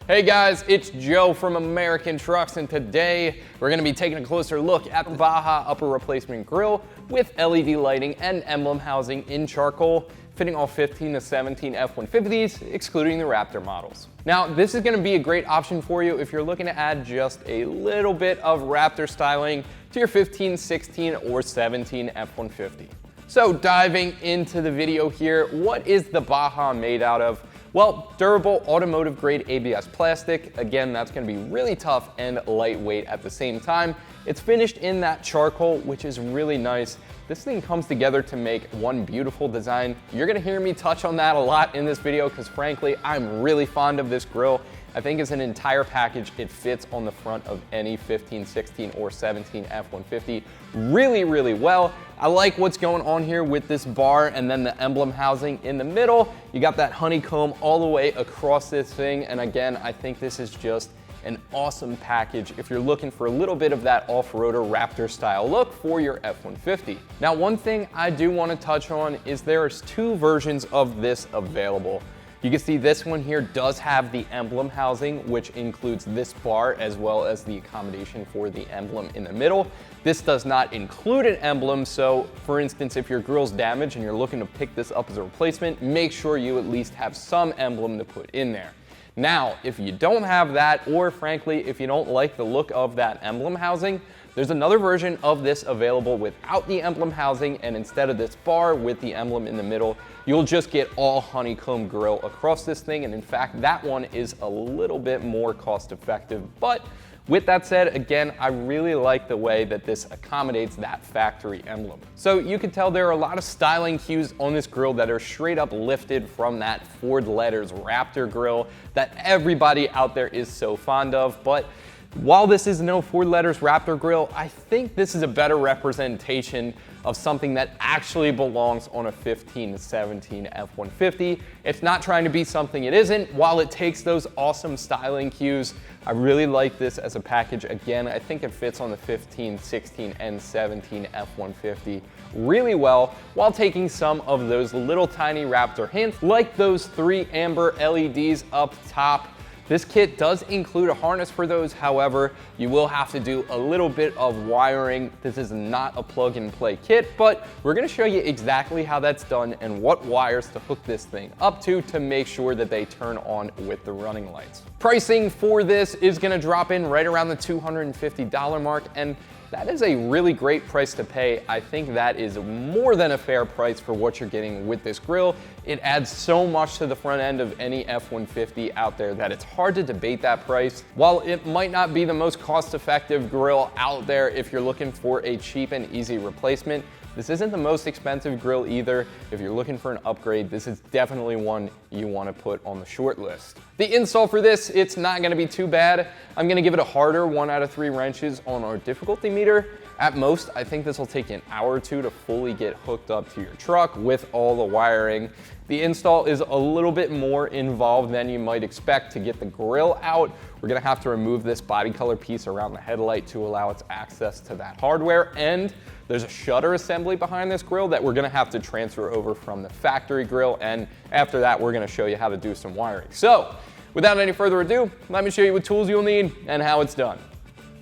Hey guys, it's Joe from American Trucks, and today we're going to be taking a closer look at the Baja Upper Replacement Grille with LED lighting and emblem housing in charcoal, fitting all 15 to 17 F150s, excluding the Raptor models. Now, this is going to be a great option for you if you're looking to add just a little bit of Raptor styling to your 15, 16, or 17 F150. So diving into the video here, what is the Baja made out of? Well, durable automotive grade ABS plastic. Again, that's going to be really tough and lightweight at the same time. It's finished in that charcoal, which is really nice. This thing comes together to make one beautiful design. You're going to hear me touch on that a lot in this video because frankly, I'm really fond of this grille. I think as an entire package, it fits on the front of any 15, 16, or 17 F-150 really, really well. I like what's going on here with this bar and then the emblem housing in the middle. You got that honeycomb all the way across this thing. And again, I think this is just an awesome package if you're looking for a little bit of that off-roader Raptor style look for your F-150. Now, one thing I do want to touch on is there's two versions of this available. You can see this one here does have the emblem housing, which includes this bar as well as the accommodation for the emblem in the middle. This does not include an emblem, so for instance, if your grille's damaged and you're looking to pick this up as a replacement, make sure you at least have some emblem to put in there. Now, if you don't have that, or frankly, if you don't like the look of that emblem housing, there's another version of this available without the emblem housing, and instead of this bar with the emblem in the middle, you'll just get all honeycomb grille across this thing, and in fact, that one is a little bit more cost effective. But with that said, again, I really like the way that this accommodates that factory emblem. So you can tell there are a lot of styling cues on this grille that are straight up lifted from that Ford Letters Raptor grille that everybody out there is so fond of. But while this is no Ford Letters Raptor grille, I think this is a better representation of something that actually belongs on a 15 to 17 F-150. It's not trying to be something it isn't. While it takes those awesome styling cues, I really like this as a package. Again, I think it fits on the 15, 16, and 17 F-150 really well, while taking some of those little tiny Raptor hints, like those 3 amber LEDs up top. This kit does include a harness for those, however, you will have to do a little bit of wiring. This is not a plug-and-play kit, but we're gonna show you exactly how that's done and what wires to hook this thing up to make sure that they turn on with the running lights. Pricing for this is gonna drop in right around the $250 mark, and that is a really great price to pay. I think that is more than a fair price for what you're getting with this grille. It adds so much to the front end of any F-150 out there that it's hard to debate that price. While it might not be the most cost-effective grille out there if you're looking for a cheap and easy replacement, this isn't the most expensive grille either. If you're looking for an upgrade, this is definitely one you want to put on the short list. The install for this, it's not going to be too bad. I'm going to give it a harder 1 out of 3 wrenches on our difficulty meter. At most, I think this will take an hour or two to fully get hooked up to your truck with all the wiring. The install is a little bit more involved than you might expect. To get the grille out, we're going to have to remove this body color piece around the headlight to allow its access to that hardware, and there's a shutter assembly behind this grille that we're going to have to transfer over from the factory grille, and after that, we're going to show you how to do some wiring. So, without any further ado, let me show you what tools you'll need and how it's done.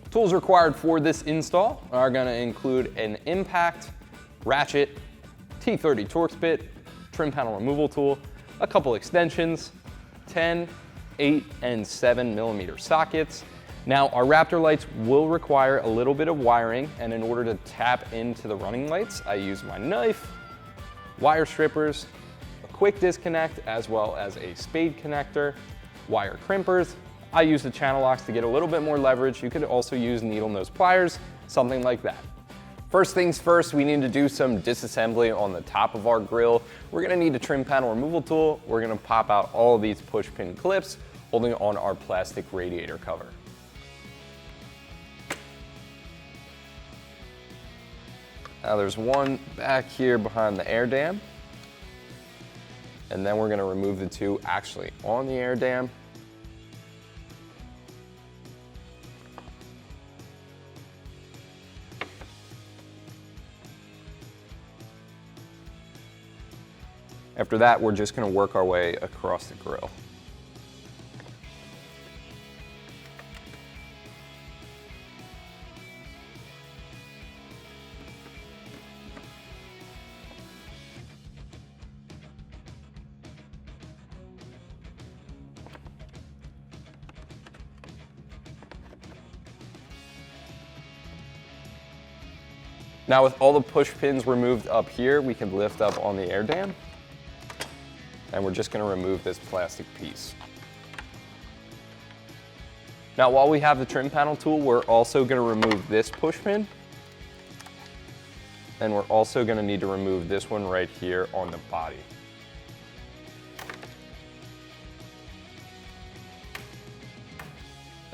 Tools required for this install are going to include an impact, ratchet, T30 Torx bit, trim panel removal tool, a couple extensions, 10, 8, and 7 millimeter sockets. Now, our Raptor lights will require a little bit of wiring, and in order to tap into the running lights, I use my knife, wire strippers, a quick disconnect, as well as a spade connector, wire crimpers. I use the channel locks to get a little bit more leverage. You could also use needle nose pliers, something like that. First things first, we need to do some disassembly on the top of our grille. We're gonna need a trim panel removal tool. We're gonna pop out all of these push pin clips holding on our plastic radiator cover. Now there's one back here behind the air dam. And then we're gonna remove the 2 actually on the air dam. After that, we're just gonna work our way across the grille. Now with all the push pins removed up here, we can lift up on the air dam. And we're just gonna remove this plastic piece. Now while we have the trim panel tool, we're also gonna remove this push pin. And we're also gonna need to remove this one right here on the body.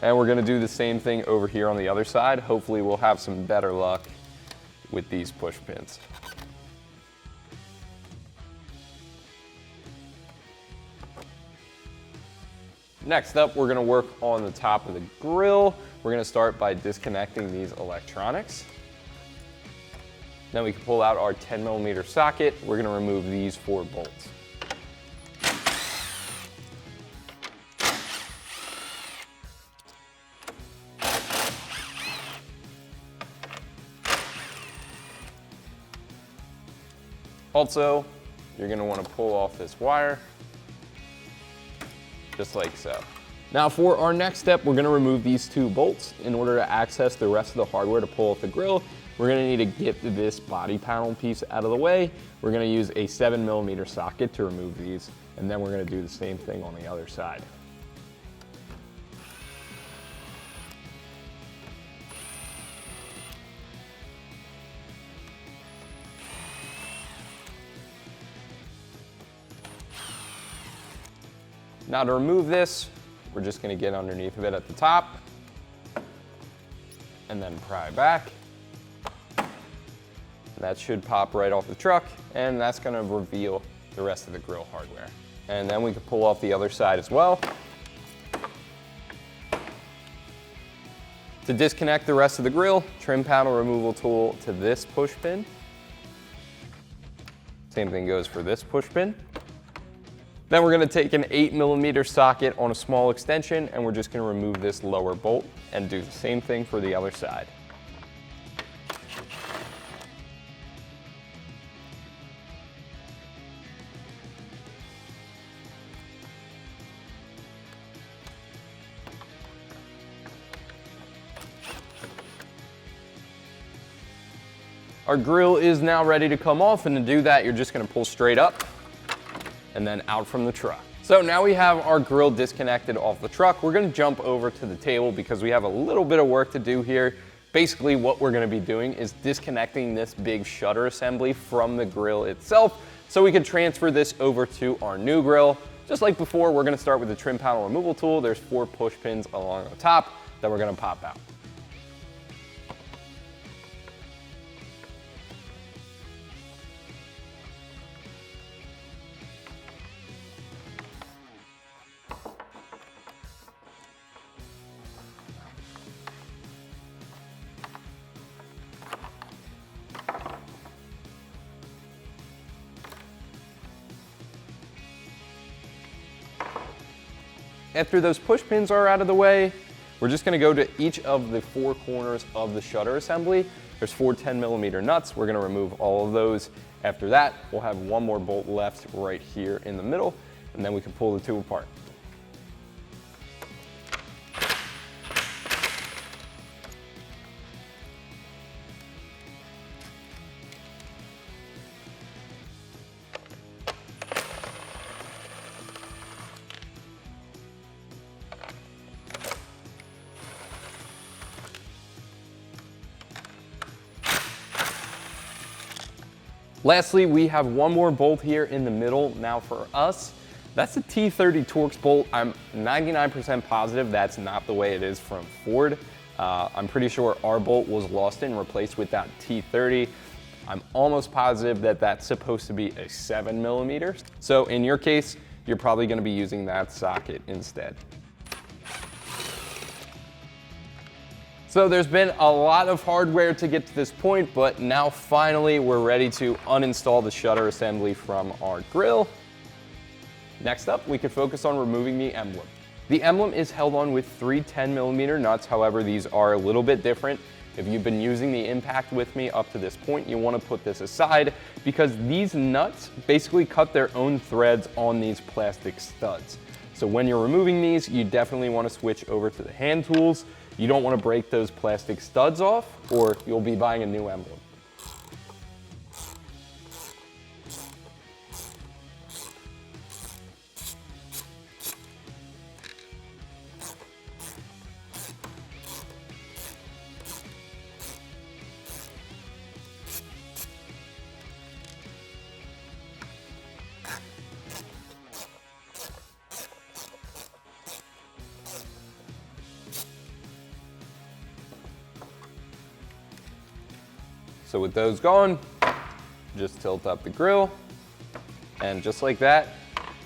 And we're gonna do the same thing over here on the other side. Hopefully we'll have some better luck with these push pins. Next up, we're gonna work on the top of the grill. We're gonna start by disconnecting these electronics. Then we can pull out our 10mm socket. We're gonna remove these 4 bolts. Also, you're gonna wanna pull off this wire, just like so. Now for our next step, we're gonna remove these 2 bolts. In order to access the rest of the hardware to pull off the grill, we're gonna need to get this body panel piece out of the way. We're gonna use a 7mm socket to remove these, and then we're gonna do the same thing on the other side. Now to remove this, we're just gonna get underneath of it at the top and then pry back. That should pop right off the truck, and that's gonna reveal the rest of the grill hardware. And then we can pull off the other side as well. To disconnect the rest of the grill, trim panel removal tool to this push pin. Same thing goes for this push pin. Then we're gonna take an 8mm socket on a small extension, and we're just gonna remove this lower bolt and do the same thing for the other side. Our grill is now ready to come off, and to do that, you're just gonna pull straight up and then out from the truck. So now we have our grill disconnected off the truck. We're gonna jump over to the table because we have a little bit of work to do here. Basically what we're gonna be doing is disconnecting this big shutter assembly from the grill itself so we can transfer this over to our new grill. Just like before, we're gonna start with the trim panel removal tool. There's 4 push pins along the top that we're gonna pop out. After those push pins are out of the way, we're just gonna go to each of the 4 corners of the shutter assembly. There's 4 10mm nuts. We're gonna remove all of those. After that, we'll have 1 more bolt left right here in the middle, and then we can pull the 2 apart. Lastly, we have 1 more bolt here in the middle. Now for us, that's a T30 Torx bolt. I'm 99% positive that's not the way it is from Ford. I'm pretty sure our bolt was lost and replaced with that T30. I'm almost positive that that's supposed to be a 7mm. So in your case, you're probably gonna be using that socket instead. So there's been a lot of hardware to get to this point, but now finally we're ready to uninstall the shutter assembly from our grill. Next up, we can focus on removing the emblem. The emblem is held on with 3 10mm nuts, however, these are a little bit different. If you've been using the impact with me up to this point, you want to put this aside because these nuts basically cut their own threads on these plastic studs. So when you're removing these, you definitely want to switch over to the hand tools. You don't want to break those plastic studs off or you'll be buying a new emblem. So with those gone, just tilt up the grill, and just like that,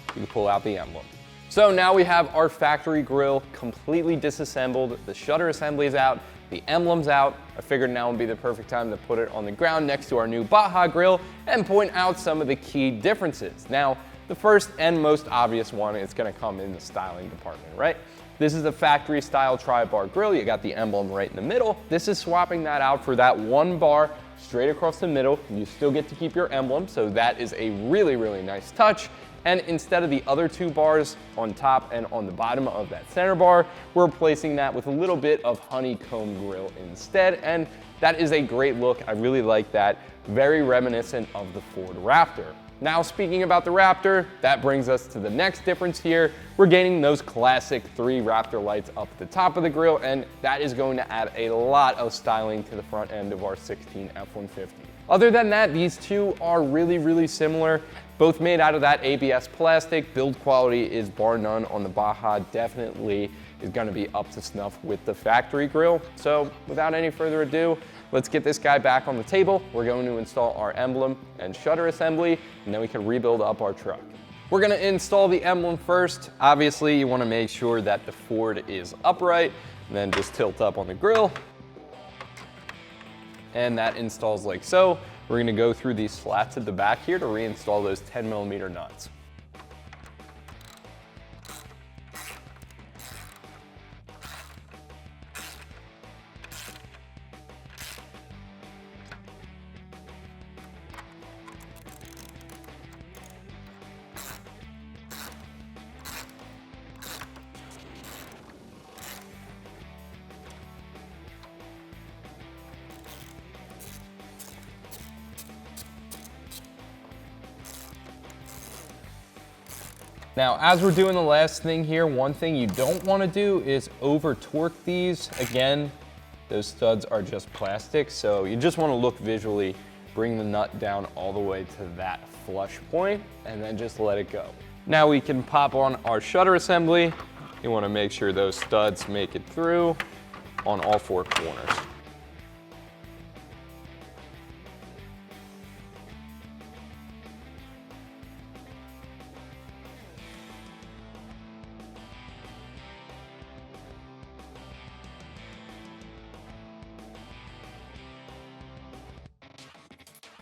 you can pull out the emblem. So now we have our factory grill completely disassembled. The shutter assembly is out, the emblem's out. I figured now would be the perfect time to put it on the ground next to our new Baja grill and point out some of the key differences. Now, the first and most obvious one is gonna come in the styling department, right? This is a factory style tri-bar grill. You got the emblem right in the middle. This is swapping that out for that one bar straight across the middle. You still get to keep your emblem, so that is a really, really nice touch. And instead of the other two bars on top and on the bottom of that center bar, we're replacing that with a little bit of honeycomb grill instead. And that is a great look. I really like that. Very reminiscent of the Ford Raptor. Now, speaking about the Raptor, that brings us to the next difference here. We're gaining those classic 3 Raptor lights up at the top of the grill, and that is going to add a lot of styling to the front end of our 16 F-150. Other than that, these two are really, really similar. Both made out of that ABS plastic. Build quality is bar none on the Baja. Definitely is going to be up to snuff with the factory grill. So without any further ado, let's get this guy back on the table. We're going to install our emblem and shutter assembly, and then we can rebuild up our truck. We're going to install the emblem first. Obviously, you want to make sure that the Ford is upright, and then just tilt up on the grill. And that installs like so. We're going to go through these slats at the back here to reinstall those 10mm nuts. Now, as we're doing the last thing here, one thing you don't want to do is over torque these. Again, those studs are just plastic, so you just want to look visually, bring the nut down all the way to that flush point, and then just let it go. Now we can pop on our shutter assembly. You want to make sure those studs make it through on all 4 corners.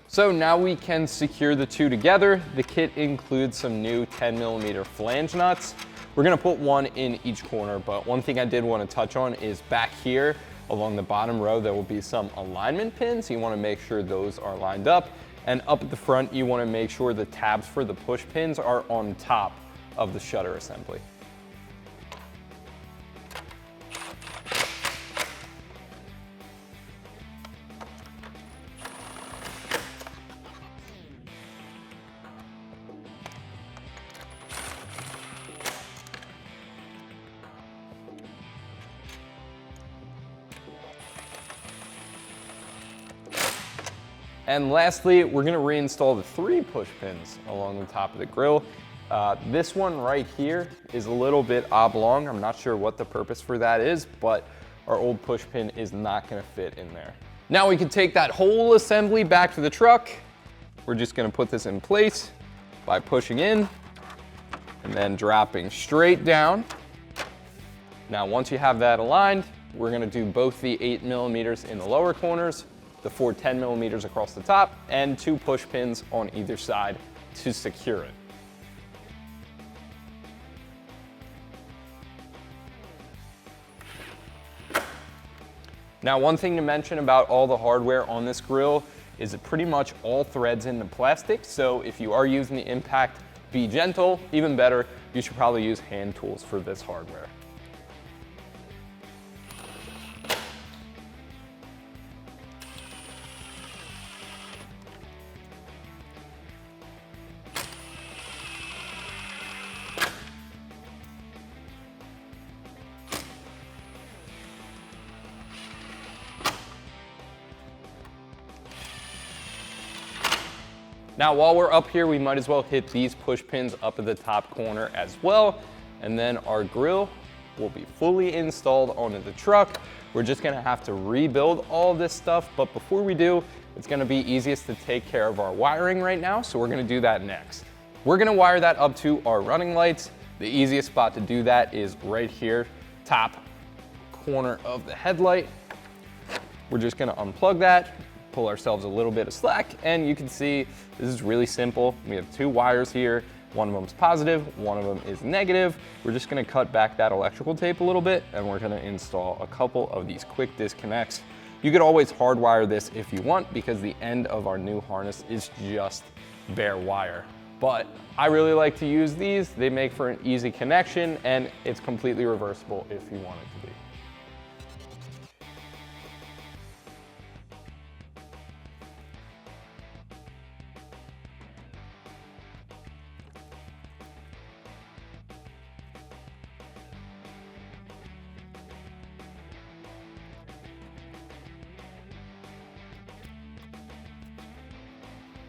So now we can secure the two together. The kit includes some new 10mm flange nuts. We're gonna put one in each corner, but one thing I did want to touch on is back here along the bottom row, there will be some alignment pins. You wanna make sure those are lined up. And up at the front, you wanna make sure the tabs for the push pins are on top of the shutter assembly. And lastly, we're gonna reinstall the 3 push pins along the top of the grill. This one right here is a little bit oblong. I'm not sure what the purpose for that is, but our old push pin is not gonna fit in there. Now we can take that whole assembly back to the truck. We're just gonna put this in place by pushing in and then dropping straight down. Now, once you have that aligned, we're gonna do both the 8mm in the lower corners, the 4 10mm across the top, and 2 push pins on either side to secure it. Now, one thing to mention about all the hardware on this grill is it pretty much all threads into plastic, so if you are using the impact, be gentle. Even better, you should probably use hand tools for this hardware. Now, while we're up here, we might as well hit these push pins up at the top corner as well. And then our grill will be fully installed onto the truck. We're just gonna have to rebuild all this stuff. But before we do, it's gonna be easiest to take care of our wiring right now, so we're gonna do that next. We're gonna wire that up to our running lights. The easiest spot to do that is right here, top corner of the headlight. We're just gonna unplug that, pull ourselves a little bit of slack, and you can see this is really simple. We have 2 wires here. One of them is positive, one of them is negative. We're just gonna cut back that electrical tape a little bit, and we're gonna install a couple of these quick disconnects. You could always hardwire this if you want, because the end of our new harness is just bare wire. But I really like to use these. They make for an easy connection, and it's completely reversible if you want it to be.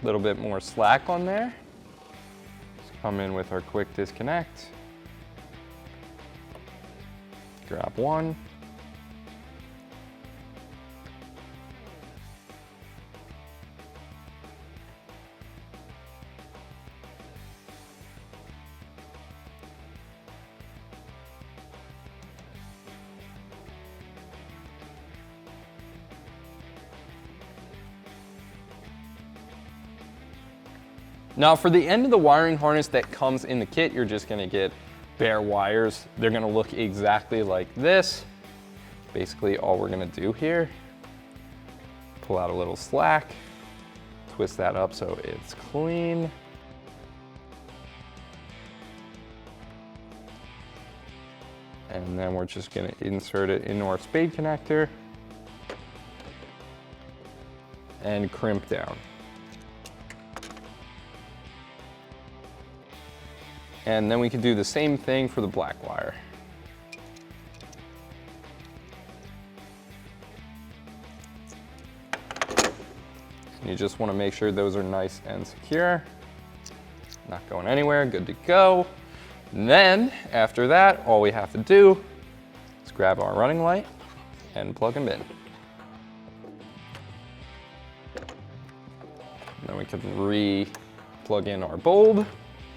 A little bit more slack on there. Just come in with our quick disconnect. Grab one. Now for the end of the wiring harness that comes in the kit, you're just gonna get bare wires. They're gonna look exactly like this. Basically all we're gonna do here, pull out a little slack, twist that up so it's clean. And then we're just gonna insert it into our spade connector and crimp down. And then we can do the same thing for the black wire. And you just want to make sure those are nice and secure. Not going anywhere, good to go. And then after that, all we have to do is grab our running light and plug them in. And then we can re-plug in our bulb.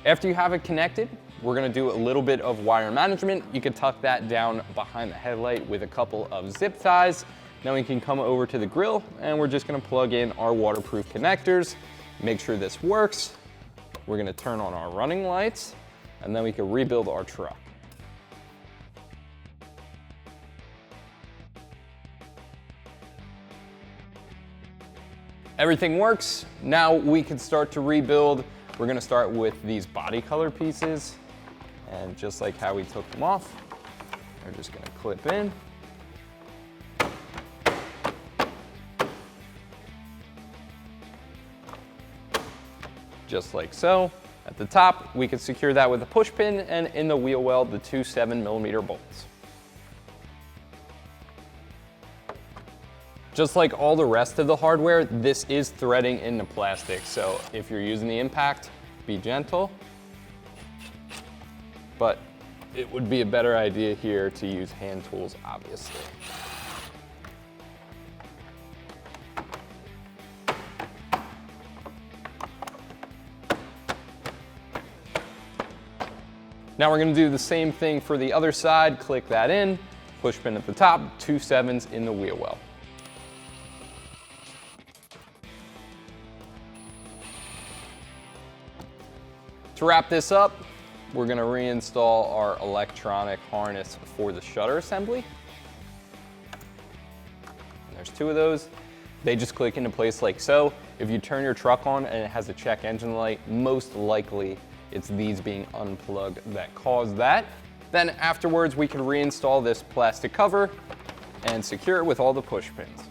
After you have it connected, we're gonna do a little bit of wire management. You can tuck that down behind the headlight with a couple of zip ties. Now we can come over to the grill and we're just gonna plug in our waterproof connectors, make sure this works. We're gonna turn on our running lights and then we can rebuild our truck. Everything works. Now we can start to rebuild. We're gonna start with these body color pieces, and just like how we took them off, they're just gonna clip in. Just like so. At the top, we can secure that with a push pin, and in the wheel well, the 2 7mm bolts. Just like all the rest of the hardware, this is threading into plastic, so if you're using the impact, be gentle. But it would be a better idea here to use hand tools, obviously. Now we're gonna do the same thing for the other side. Click that in, push pin at the top, 2 7s in the wheel well. To wrap this up, we're gonna reinstall our electronic harness for the shutter assembly. And there's 2 of those. They just click into place like so. If you turn your truck on and it has a check engine light, most likely it's these being unplugged that cause that. Then afterwards, we can reinstall this plastic cover and secure it with all the push pins.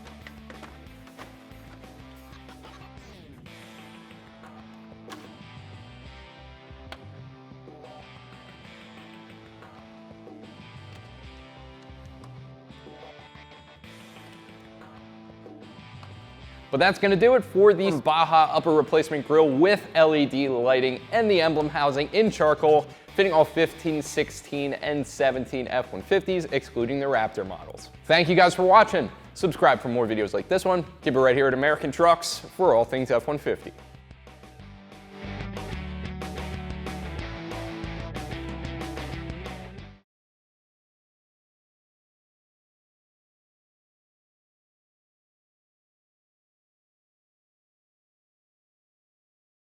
But that's gonna do it for the Baja Upper Replacement Grille with LED lighting and the Emblem housing in charcoal, fitting all 15, 16, and 17 F-150s, excluding the Raptor models. Thank you guys for watching. Subscribe for more videos like this one. Keep it right here at American Trucks for all things F-150.